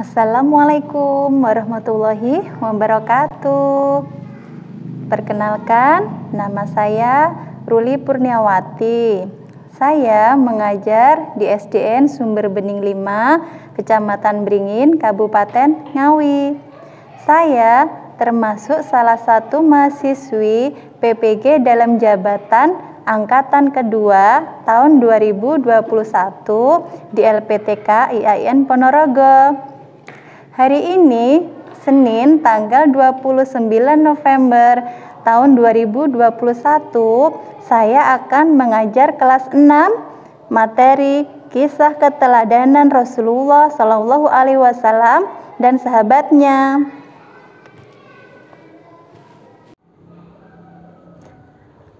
Assalamualaikum warahmatullahi wabarakatuh. Perkenalkan, nama saya Ruli Purniawati. Saya mengajar di SDN Sumber Bening 5, Kecamatan Beringin, Kabupaten Ngawi. Saya termasuk salah satu mahasiswi PPG dalam jabatan Angkatan kedua tahun 2021 di LPTK IAIN Ponorogo. Hari ini, Senin tanggal 29 November tahun 2021, saya akan mengajar kelas 6 materi kisah keteladanan Rasulullah SAW dan sahabatnya.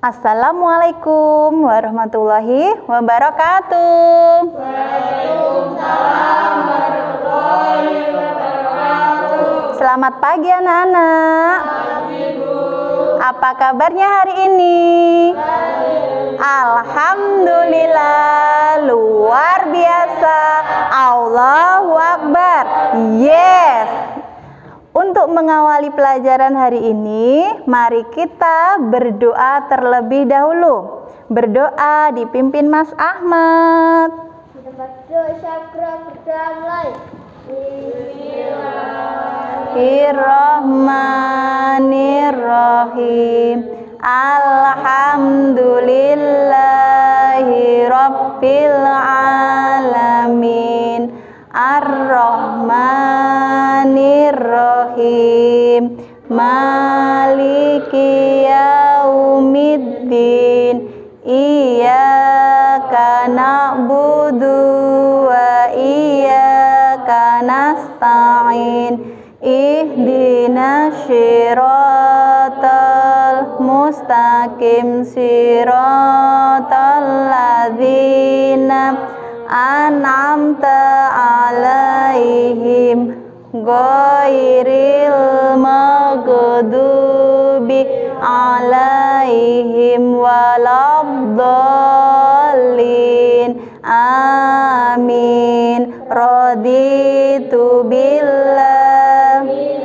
Assalamualaikum warahmatullahi wabarakatuh. Waalaikumsalam warahmatullahi wabarakatuh. Selamat pagi anak-anak. Pagi, Bu. Apa kabarnya hari ini? Baik. Alhamdulillah, luar biasa. Allahu Akbar. Yes. Untuk mengawali pelajaran hari ini, mari kita berdoa terlebih dahulu. Berdoa dipimpin Mas Ahmad. Bismillahirrahmanirrahim. Alhamdulillahi Rabbil Alamin. Ar-Rahmanir-Rahim. Maliki yaumiddin. Iyyaka na'budu wa iyyaka nasta'in. Ihdinas siratal mustaqim, siratal ladzina an'amta alaihim ghairil maghdubi alaihim waladdallin. Amin. Raditu billahi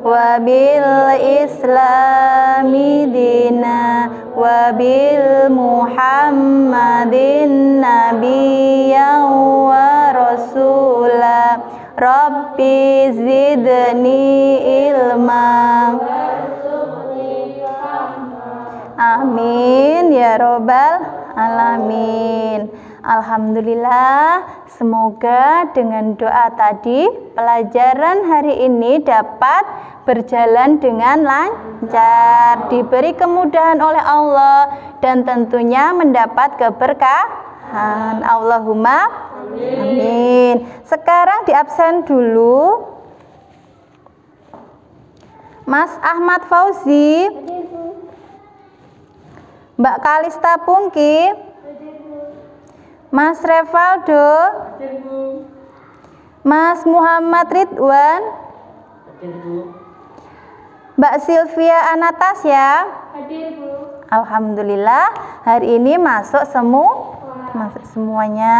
wa bil islami dina wa bil muhammadin nabiyyan wa rasula. Rabbi zidni ilma. Amin ya robbal alamin. Alhamdulillah, semoga dengan doa tadi pelajaran hari ini dapat berjalan dengan lancar, diberi kemudahan oleh Allah, dan tentunya mendapat keberkahan. Allahumma amin. Sekarang diabsen dulu Mas Ahmad Fauzi, Mbak Kalista Pungki, Mas Revaldo, Mas Muhammad Ridwan, Mbak Sylvia Anastasia. Alhamdulillah, hari ini masuk semuanya.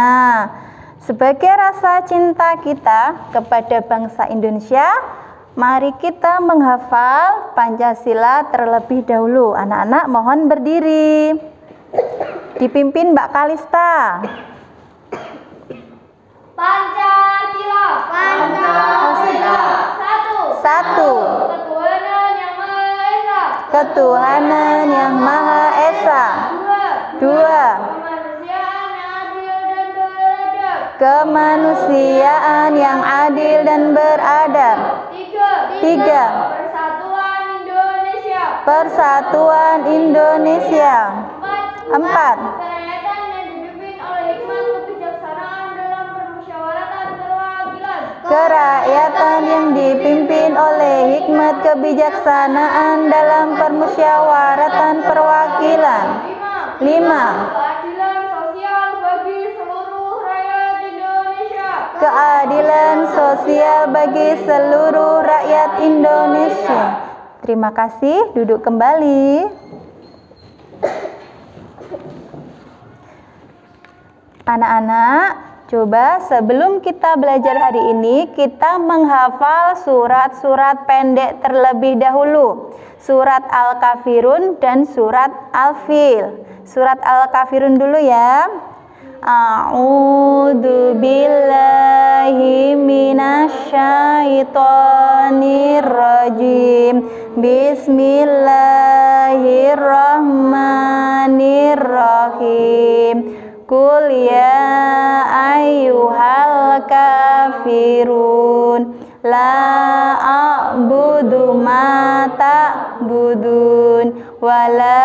Sebagai rasa cinta kita kepada bangsa Indonesia, mari kita menghafal Pancasila terlebih dahulu. Anak-anak mohon berdiri. Dipimpin Mbak Kalista. Pancasila. Pancasila. Satu. Ketuhanan yang Maha Esa. Dua. Kemanusiaan yang adil dan beradab. Tiga. Persatuan Indonesia. Empat. Kerakyatan yang dipimpin oleh hikmat kebijaksanaan dalam permusyawaratan perwakilan. 5. Keadilan sosial bagi seluruh rakyat Indonesia. Terima kasih, duduk kembali. Anak-anak, Coba sebelum kita belajar hari ini, kita menghafal surat-surat pendek terlebih dahulu. Surat Al-Kafirun dan surat Al-Fil. Surat Al-Kafirun dulu ya. A'udzu billahi minasyaitonir rajim. Bismillahirrahmanirrahim. Qul ya ayyuhal kafirun la a'budu ma ta'budun wa la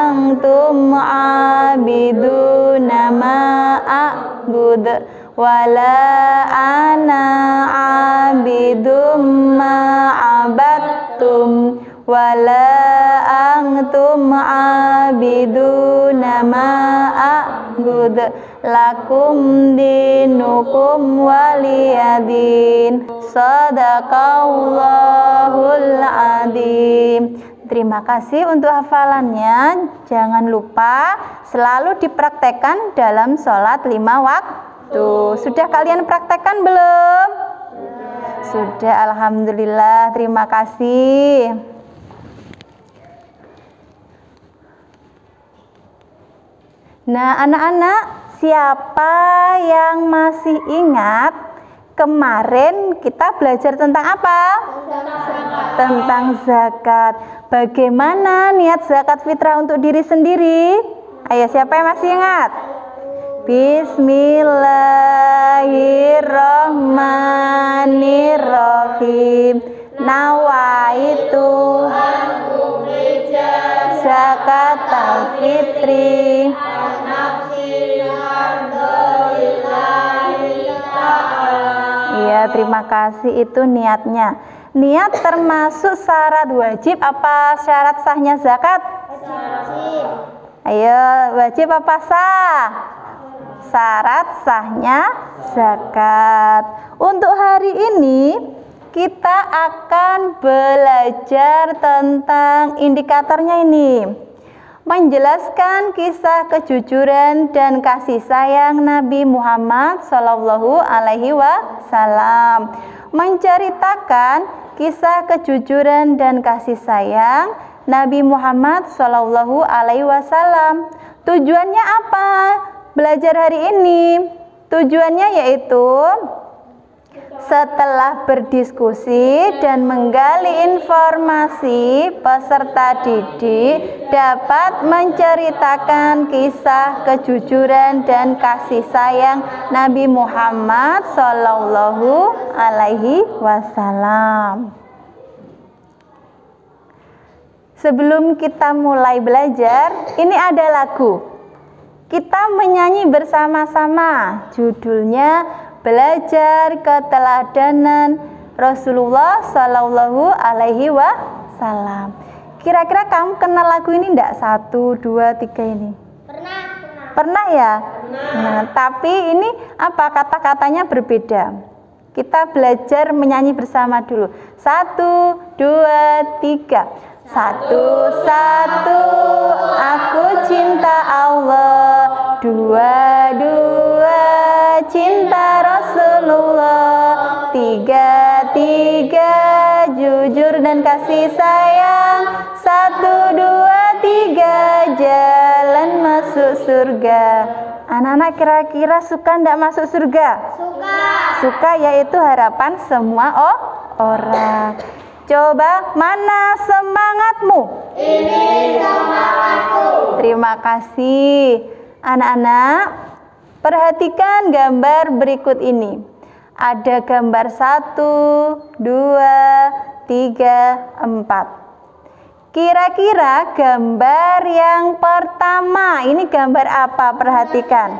antum 'abiduna ma a'bud wa la ana 'abidum ma 'abadtum wa la antum 'abiduna ma a'bud lakum dinukum waliyadin. Shadaqallahul adzim. Terima kasih untuk hafalannya. Jangan lupa selalu dipraktekkan dalam sholat 5 waktu. Sudah kalian praktekkan belum? Sudah, alhamdulillah. Terima kasih. Nah, anak-anak, siapa yang masih ingat kemarin kita belajar tentang apa? Tentang zakat. Bagaimana niat zakat fitrah untuk diri sendiri? Ayo, siapa yang masih ingat? Bismillahirrahmanirrahim. Nawaitu zakat al-fitri. Iya, terima kasih, itu niatnya. Niat termasuk syarat wajib apa syarat sahnya zakat? Wajib. Ayo, wajib apa sah? Syarat sahnya zakat. Untuk hari ini kita akan belajar tentang indikatornya ini. Menjelaskan kisah kejujuran dan kasih sayang Nabi Muhammad Shallallahu Alaihi Wasallam. Menceritakan kisah kejujuran dan kasih sayang Nabi Muhammad Shallallahu Alaihi Wasallam. Tujuannya apa? Belajar hari ini. Tujuannya yaitu setelah berdiskusi dan menggali informasi, peserta didik dapat menceritakan kisah kejujuran dan kasih sayang Nabi Muhammad Shallallahu Alaihi Wasallam. Sebelum kita mulai belajar, ini ada lagu. Kita menyanyi bersama-sama. Judulnya Belajar Keteladanan Rasulullah Shallallahu Alaihi Wasallam. Kira-kira kamu kenal lagu ini enggak? 1, 2, 3 ini. Pernah ya? Nah, tapi ini apa, kata-katanya berbeda. Kita belajar menyanyi bersama dulu. 1, 2, 3. 1, 1 aku cinta Allah. 2, 2 cinta Rasulullah. 3, 3 jujur dan kasih sayang. 1, 2, 3 jalan masuk surga. Anak-anak kira-kira suka enggak masuk surga? Suka. Suka, yaitu harapan semua orang. Coba, mana semangatmu? Ini semangatku. Terima kasih. Anak-anak, perhatikan gambar berikut ini. Ada gambar 1, 2, 3, 4. Kira-kira gambar yang pertama, ini gambar apa? Perhatikan.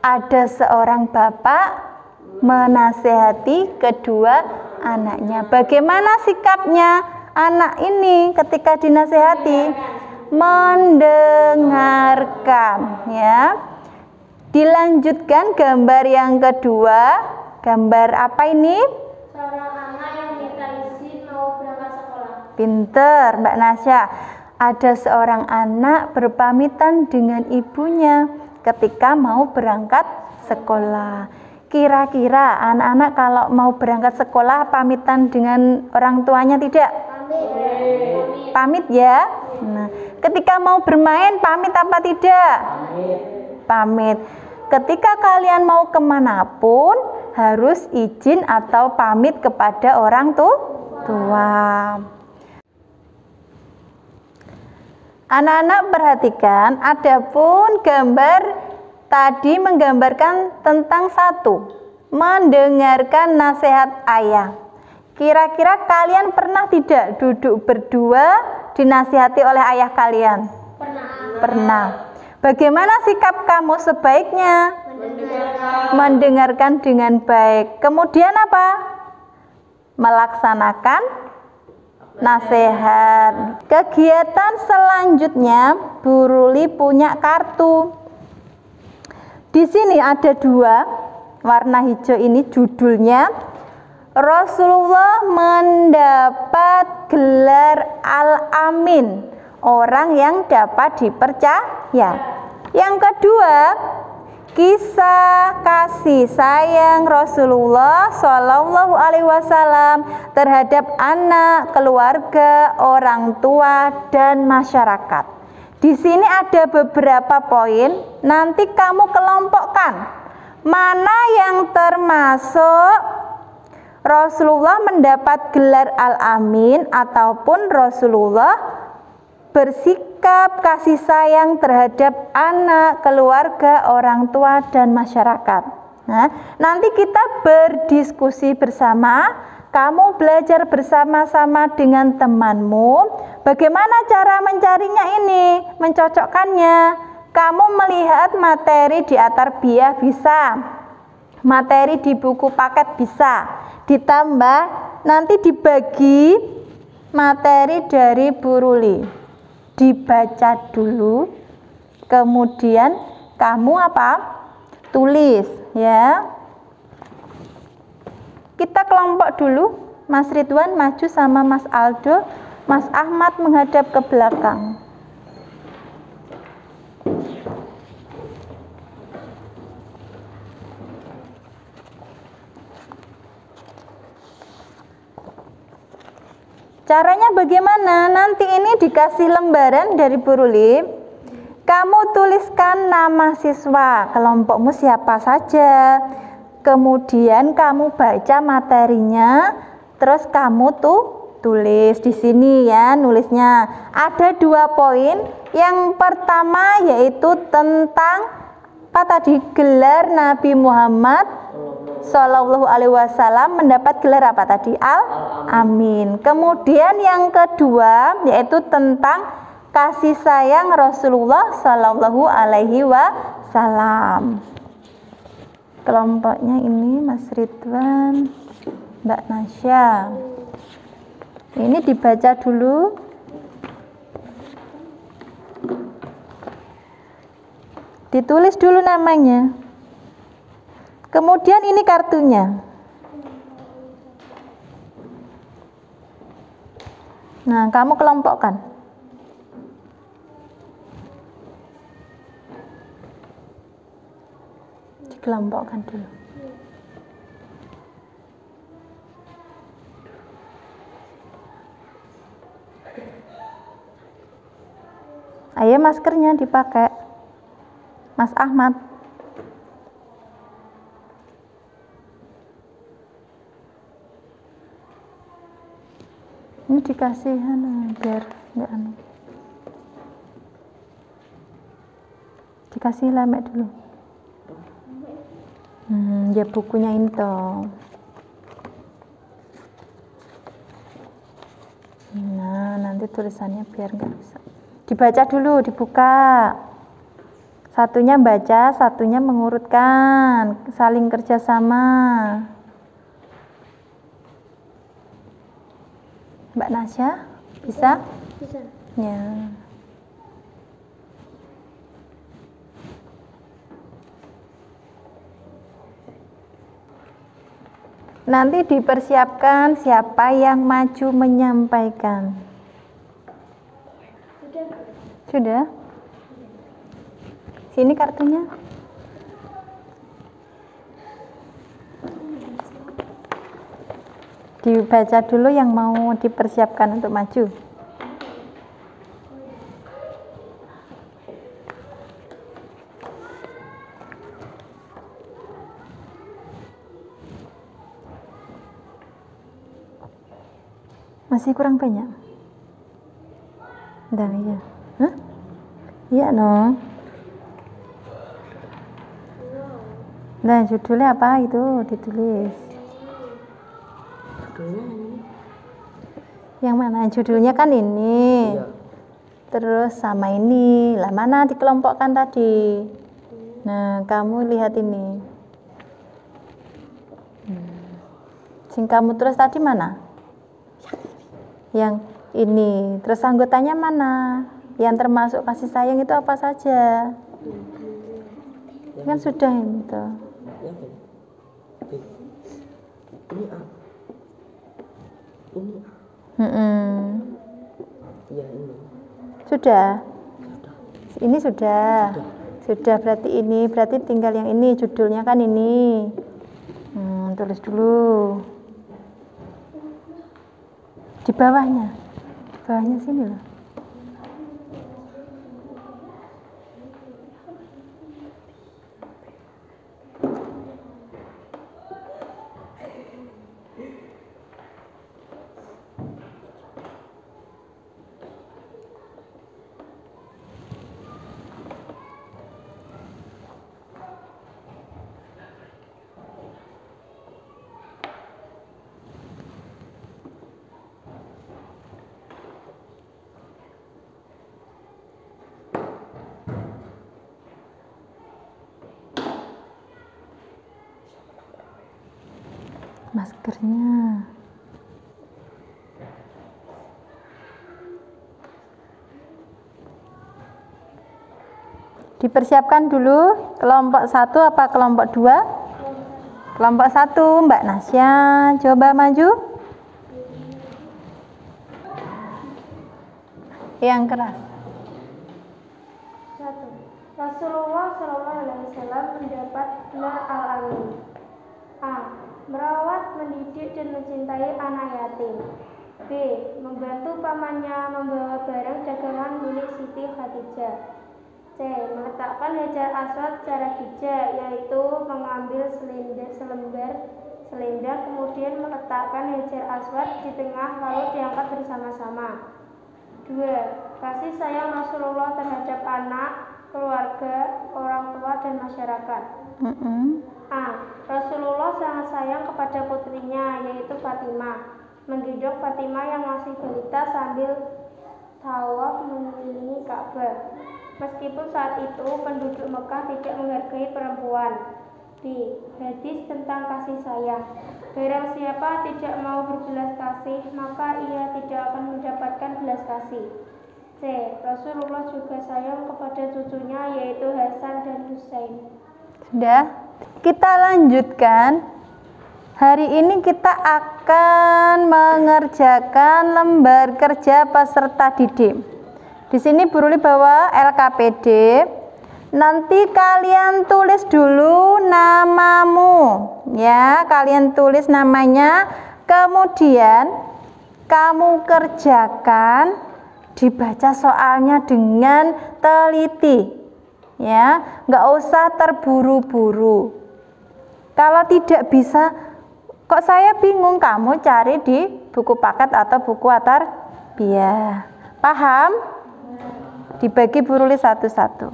Ada seorang bapak menasehati kedua anaknya. Bagaimana sikapnya anak ini ketika dinasehati? Mendengarkan, ya. Dilanjutkan gambar yang kedua. Gambar apa ini? Seorang anak yang minta izin mau berangkat sekolah. Pinter, Mbak Nasya. Ada seorang anak berpamitan dengan ibunya ketika mau berangkat sekolah. Kira-kira anak-anak kalau mau berangkat sekolah pamitan dengan orang tuanya tidak? Pamit ya. Nah, ketika mau bermain pamit apa tidak? Pamit. Ketika kalian mau kemanapun harus izin atau pamit kepada orang tua. Anak-anak perhatikan, adapun gambar tadi menggambarkan tentang satu, mendengarkan nasihat ayah. Kira-kira kalian pernah tidak duduk berdua dinasihati oleh ayah kalian? Pernah. Bagaimana sikap kamu sebaiknya? Mendengarkan dengan baik. Kemudian apa? Melaksanakan nasihat. Kegiatan selanjutnya, Bu Ruli punya kartu. Di sini ada 2, warna hijau ini judulnya Rasulullah mendapat gelar Al-Amin, orang yang dapat dipercaya. Yang kedua, kisah kasih sayang Rasulullah Shallallahu Alaihi Wasallam terhadap anak, keluarga, orang tua, dan masyarakat. Di sini ada beberapa poin. Nanti kamu kelompokkan mana yang termasuk Rasulullah mendapat gelar Al-Amin ataupun Rasulullah bersikap kasih sayang terhadap anak, keluarga, orang tua, dan masyarakat. Nah, nanti kita berdiskusi bersama, kamu belajar bersama-sama dengan temanmu. Bagaimana cara mencarinya ini, mencocokkannya? Kamu melihat materi di At-Tarbiyah bisa, materi di buku paket bisa, ditambah nanti dibagi materi dari Bu Ruli, dibaca dulu, kemudian kamu apa? Tulis ya. Kita kelompok dulu, Mas Ridwan maju sama Mas Aldo, Mas Ahmad menghadap ke belakang. Caranya bagaimana? Nanti ini dikasih lembaran dari Bu Ruli. Kamu tuliskan nama siswa, kelompokmu siapa saja. Kemudian kamu baca materinya, terus kamu tulis di sini ya, nulisnya. Ada 2 poin. Yang pertama yaitu tentang apa tadi? Gelar Nabi Muhammad Shallallahu Alaihi Wasallam mendapat gelar apa tadi? Al-Amin. Kemudian yang kedua yaitu tentang kasih sayang Rasulullah Shallallahu Alaihi Wasallam. Kelompoknya ini Mas Ridwan, Mbak Nasya. Ini dibaca dulu. Ditulis dulu namanya. Kemudian ini kartunya. Nah, kamu kelompokkan. Dikelompokkan dulu. Ayo maskernya dipakai. Mas Ahmad. Ini dikasih biar enggak dikasih lemek dulu. Ya bukunya ini toh. Nah, nanti tulisannya biar enggak bisa. Dibaca dulu, dibuka. Satunya baca, satunya mengurutkan, saling kerjasama. Mbak Nasya, bisa? Bisa. Ya. Nanti dipersiapkan siapa yang maju menyampaikan. Sudah? Sini kartunya. Dibaca dulu yang mau dipersiapkan untuk maju. Masih kurang banyak? Bentar ya. Hah? Iya no. Nah, judulnya apa itu ditulis? Judulnya ini. Yang mana? Judulnya kan ini. Iya. Terus sama ini. Lah mana dikelompokkan tadi? Nah, kamu lihat ini. Sing kamu terus tadi mana? Yang ini. Terus anggotanya mana? Yang termasuk kasih sayang itu apa saja? Kan sudah ini tuh. Yang ini. Ini A. Ini A. Iya ini. Sudah. Ini sudah. Sudah berarti ini. Berarti tinggal yang ini. Judulnya kan ini. Tulis dulu. Di bawahnya. Di bawahnya sini loh. Maskernya. Dipersiapkan dulu kelompok 1 apa kelompok 2? Kelompok 1, Mbak Nasya, coba maju. Yang keras. 1. Rasulullah SAW mendapat gelar Al-Amin. A. Merawat, mendidik, dan mencintai anak yatim. B. Membantu pamannya membawa barang dagangan milik Siti Khadijah. C. Meletakkan Hajar Aswad secara bijak, yaitu mengambil selendang, kemudian meletakkan Hajar Aswad di tengah lalu diangkat bersama-sama. 2. Kasih sayang Rasulullah terhadap anak, keluarga, orang tua, dan masyarakat. A. Rasulullah sangat sayang kepada putrinya, yaitu Fatimah. Menggendong Fatimah yang masih balita sambil tawaf mengelilingi Ka'bah. Meskipun saat itu penduduk Mekah tidak menghargai perempuan. B. Hadis tentang kasih sayang. Barang siapa tidak mau berbelas kasih, maka ia tidak akan mendapatkan belas kasih. C. Rasulullah juga sayang kepada cucunya, yaitu Hasan dan Husain. Sudah, kita lanjutkan. Hari ini kita akan mengerjakan lembar kerja peserta didik. Di sini Buruli bawa LKPD. Nanti kalian tulis dulu namamu, ya. Kalian tulis namanya, kemudian kamu kerjakan, dibaca soalnya dengan teliti. Ya, nggak usah terburu-buru. Kalau tidak bisa, kok saya bingung, kamu cari di buku paket atau buku tarbiyah. Paham? Dibagi Buruli satu-satu.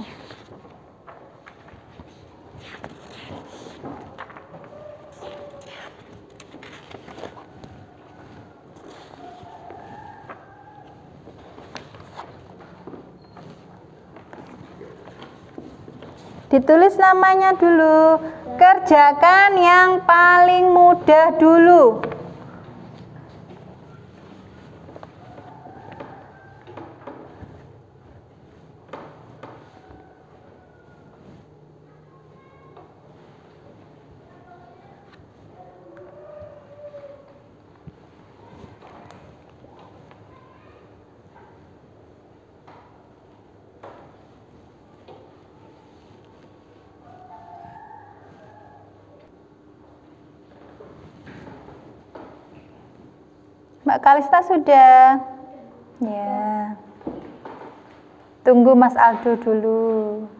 Ditulis namanya dulu. Kerjakan yang paling mudah dulu. Mbak Kalista sudah? Ya. Tunggu Mas Aldo dulu.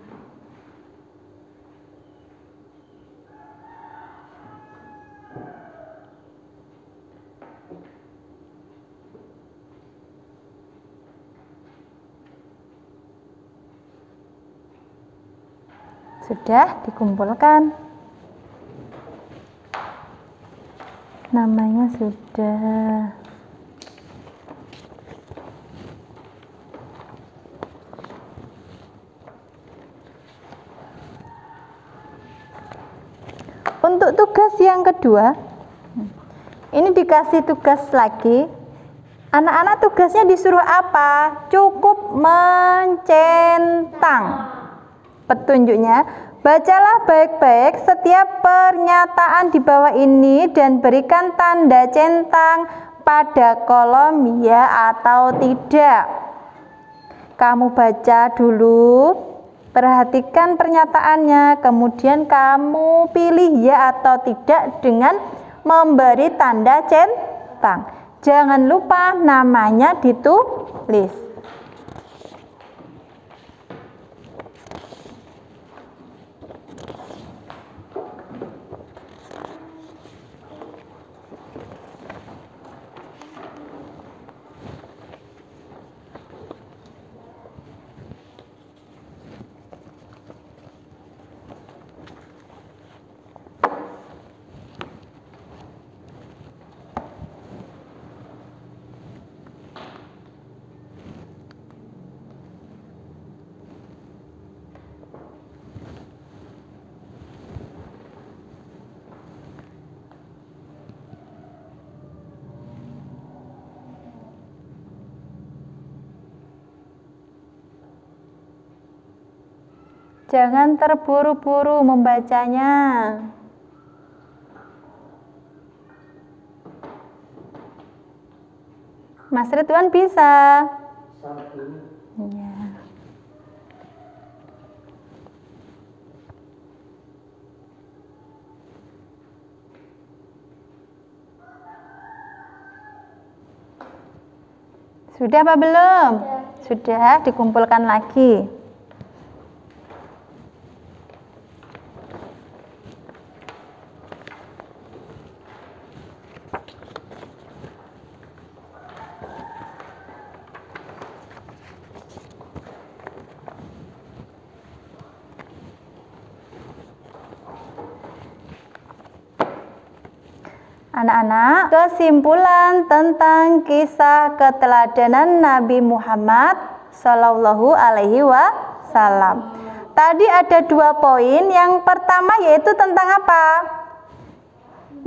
Sudah dikumpulkan. Namanya sudah. Untuk tugas yang kedua, ini dikasih tugas lagi. Anak-anak tugasnya disuruh apa? Cukup mencentang. Petunjuknya, bacalah baik-baik setiap pernyataan di bawah ini dan berikan tanda centang pada kolom ya atau tidak. Kamu baca dulu, perhatikan pernyataannya, kemudian kamu pilih ya atau tidak dengan memberi tanda centang. Jangan lupa namanya ditulis. Jangan terburu-buru membacanya. Mas Ridwan bisa? Ya. Sudah apa belum? Sudah, dikumpulkan lagi. Anak-anak, kesimpulan tentang kisah keteladanan Nabi Muhammad Sallallahu Alaihi Wasallam. Tadi ada 2 poin. Yang pertama yaitu tentang apa?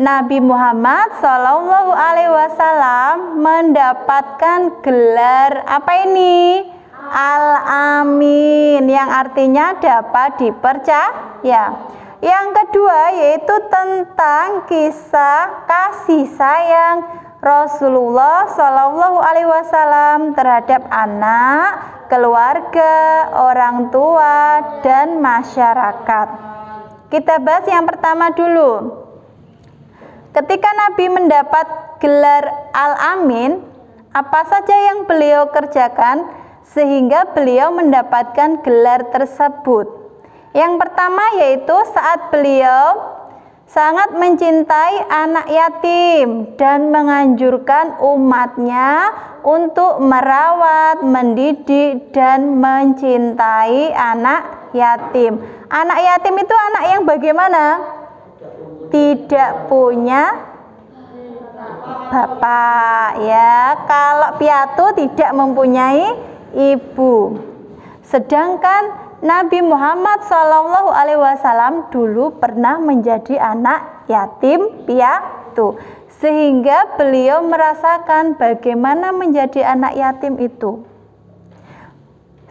Nabi Muhammad Sallallahu Alaihi Wasallam mendapatkan gelar apa ini? Al-Amin, yang artinya dapat dipercaya. Yang kedua yaitu tentang kisah kasih sayang Rasulullah Shallallahu Alaihi Wasallam terhadap anak, keluarga, orang tua, dan masyarakat. Kita bahas yang pertama dulu. Ketika Nabi mendapat gelar Al-Amin, apa saja yang beliau kerjakan sehingga beliau mendapatkan gelar tersebut? Yang pertama yaitu saat beliau sangat mencintai anak yatim dan menganjurkan umatnya untuk merawat, mendidik, dan mencintai anak yatim. Anak yatim itu anak yang bagaimana? Tidak punya bapak, ya. Kalau piatu tidak mempunyai ibu. Sedangkan Nabi Muhammad SAW dulu pernah menjadi anak yatim piatu, sehingga beliau merasakan bagaimana menjadi anak yatim itu.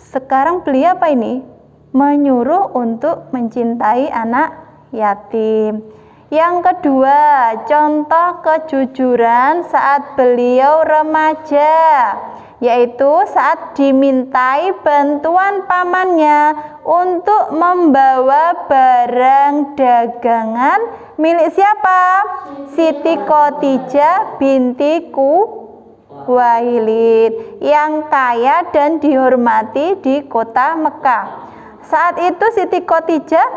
Sekarang beliau apa ini? Menyuruh untuk mencintai anak yatim. Yang kedua, contoh kejujuran saat beliau remaja, yaitu saat dimintai bantuan pamannya untuk membawa barang dagangan milik siapa? Siti Khadijah binti Wailid, yang kaya dan dihormati di kota Mekah. Saat itu Siti Khadijah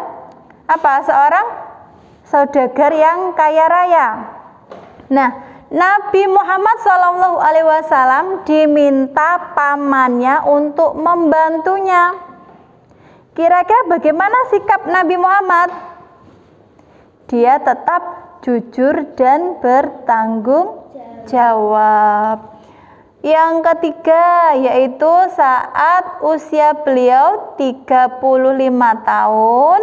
apa? Seorang saudagar yang kaya raya. Nah, Nabi Muhammad SAW diminta pamannya untuk membantunya. Kira-kira bagaimana sikap Nabi Muhammad? Dia tetap jujur dan bertanggung jawab. Yang ketiga yaitu saat usia beliau 35 tahun,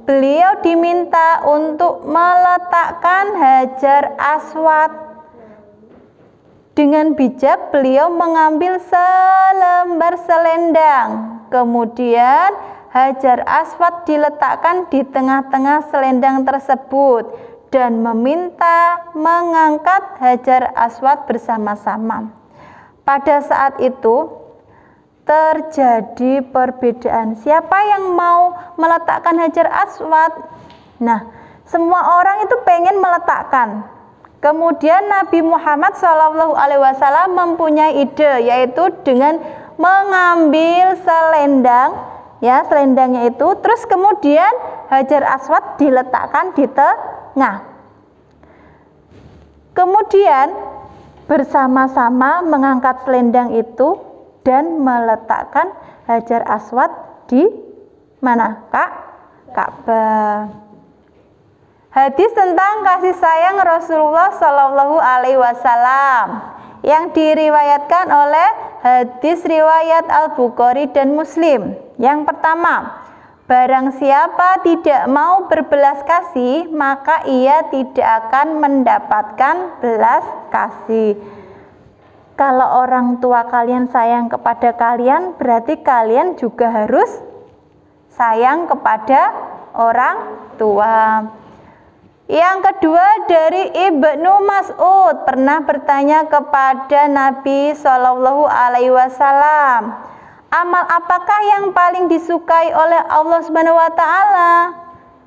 beliau diminta untuk meletakkan Hajar Aswad. Dengan bijak beliau mengambil selembar selendang. Kemudian Hajar Aswad diletakkan di tengah-tengah selendang tersebut dan meminta mengangkat Hajar Aswad bersama-sama. Pada saat itu terjadi perbedaan. Siapa yang mau meletakkan Hajar Aswad? Nah, semua orang itu pengen meletakkan. Kemudian Nabi Muhammad SAW mempunyai ide, yaitu dengan mengambil selendang, ya selendangnya itu, terus kemudian Hajar Aswad diletakkan di tengah. Kemudian bersama-sama mengangkat selendang itu dan meletakkan Hajar Aswad di mana? Ka'bah. Hadis tentang kasih sayang Rasulullah Shallallahu Alaihi Wasallam yang diriwayatkan oleh hadis riwayat Al-Bukhari dan Muslim. Yang pertama, barang siapa tidak mau berbelas kasih, maka ia tidak akan mendapatkan belas kasih. Kalau orang tua kalian sayang kepada kalian, berarti kalian juga harus sayang kepada orang tua. Yang kedua dari Ibnu Mas'ud pernah bertanya kepada Nabi Shallallahu Alaihi Wasallam, amal apakah yang paling disukai oleh Allah Subhanahu wa taala?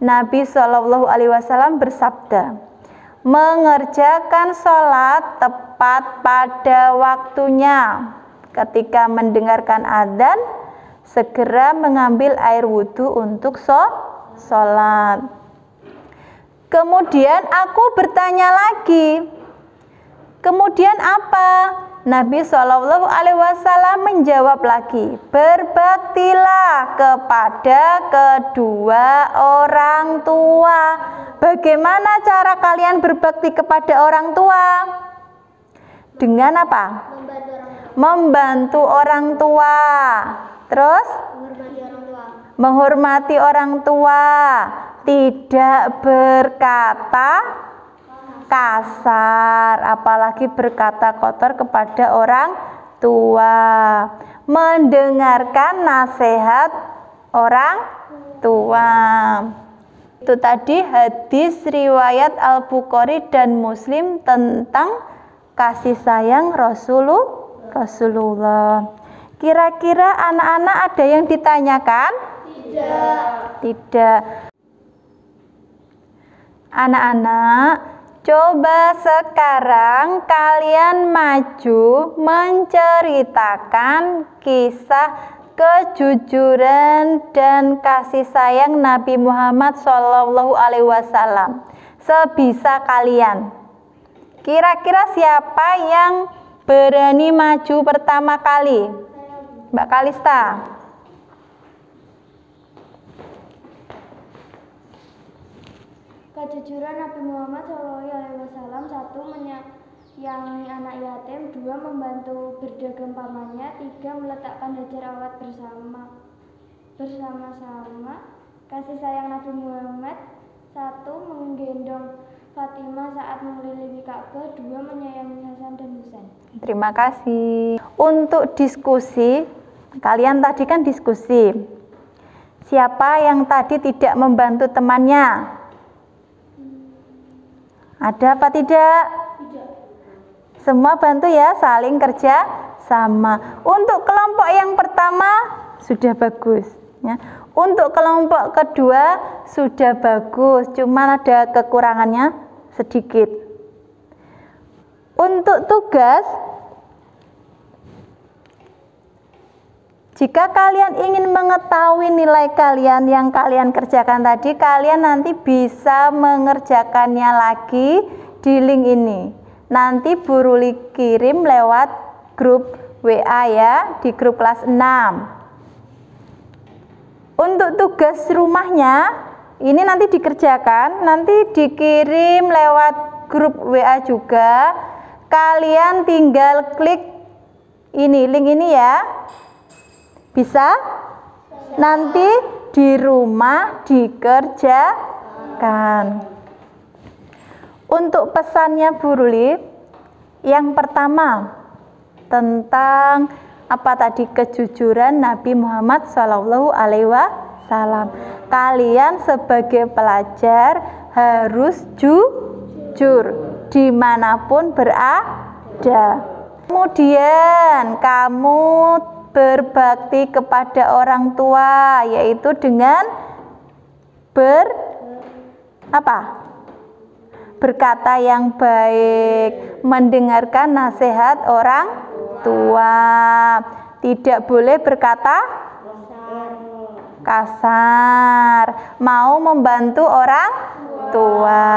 Nabi Shallallahu alaihi wasallam bersabda, mengerjakan sholat tepat pada waktunya. Ketika mendengarkan adzan, segera mengambil air wudhu untuk sholat. Kemudian aku bertanya lagi, kemudian apa? Nabi SAW menjawab lagi, berbaktilah kepada kedua orang tua. Bagaimana cara kalian berbakti kepada orang tua? Dengan apa? Membantu orang tua. Terus? Menghormati orang tua. Tidak berkata kasar, apalagi berkata kotor kepada orang tua. Mendengarkan nasihat orang tua. Itu tadi hadis riwayat Al-Bukhari dan Muslim tentang kasih sayang Rasulullah. Kira-kira anak-anak ada yang ditanyakan? Tidak. Anak-anak, coba sekarang kalian maju menceritakan kisah kejujuran dan kasih sayang Nabi Muhammad SAW sebisa kalian. Kira-kira siapa yang berani maju pertama kali? Mbak Kalista. Kejujuran Nabi Muhammad SAW, 1. Menyayangi anak yatim, 2. Membantu berdagang pamannya, 3. Meletakkan Hajar Aswad bersama-sama. Kasih sayang Nabi Muhammad, 1. Menggendong Fatimah saat mengelilingi Ka'bah, 2. Menyayangi Hasan dan Husain. Terima kasih. Untuk diskusi, kalian tadi kan diskusi. Siapa yang tadi tidak membantu temannya? Ada apa tidak? Semua bantu ya, saling kerja sama. Untuk kelompok yang pertama sudah bagus ya. Untuk kelompok kedua sudah bagus, cuma ada kekurangannya sedikit. Untuk tugas Jika kalian ingin mengetahui nilai kalian yang kalian kerjakan tadi, kalian nanti bisa mengerjakannya lagi di link ini. Nanti Bu Ruli kirim lewat grup WA ya, di grup kelas 6. Untuk tugas rumahnya, ini nanti dikerjakan, nanti dikirim lewat grup WA juga. Kalian tinggal klik ini, link ini ya. Bisa? Nanti di rumah dikerjakan. Untuk pesannya Bu Ruli, yang pertama tentang apa tadi, kejujuran Nabi Muhammad SAW. Kalian sebagai pelajar harus jujur dimanapun berada. Kemudian kamu berbakti kepada orang tua, yaitu dengan berkata yang baik, mendengarkan nasihat orang tua, tidak boleh berkata kasar, mau membantu orang tua.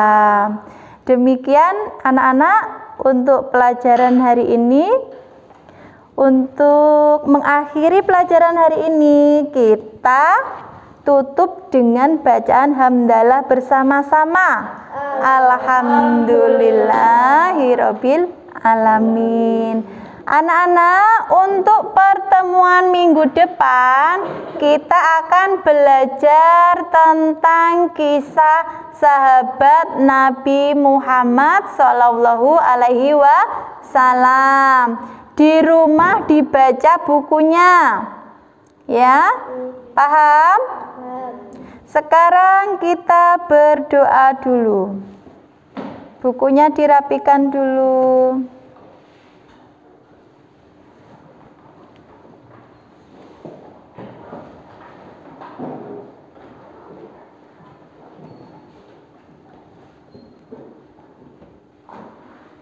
Demikian anak-anak untuk pelajaran hari ini. Untuk mengakhiri pelajaran hari ini, kita tutup dengan bacaan hamdalah bersama-sama. Alhamdulillahirabbil alamin. Anak-anak, untuk pertemuan minggu depan kita akan belajar tentang kisah sahabat Nabi Muhammad SAW. Di rumah dibaca bukunya, ya, paham? Sekarang kita berdoa dulu. Bukunya dirapikan dulu.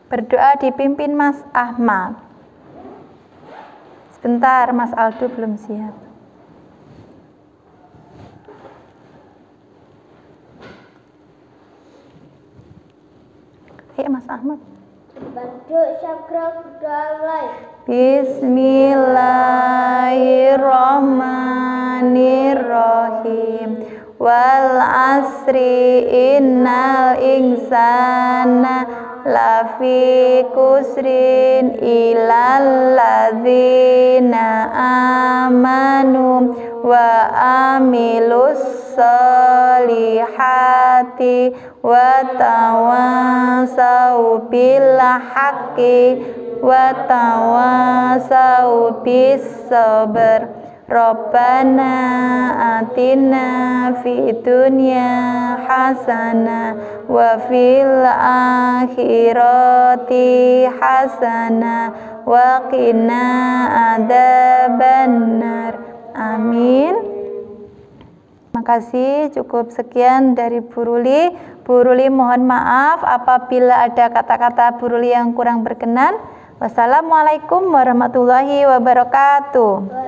Berdoa dipimpin Mas Ahmad. Sebentar, Mas Aldo belum siap. Ayo Mas Ahmad. Bismillahirrahmanirrahim. Wal asri innal insana lafi kusrin ilal ladzina amanu wa amilus solihati wa tawasau bil haqqi wa tawasau bis sabr. Rabbana atina fid dunya hasanah wa fil akhirati hasanah wa qina adzabannar. Amin. Terima kasih, cukup sekian dari Bu Ruli. Bu Ruli mohon maaf apabila ada kata-kata Bu Ruli yang kurang berkenan. Wassalamualaikum warahmatullahi wabarakatuh.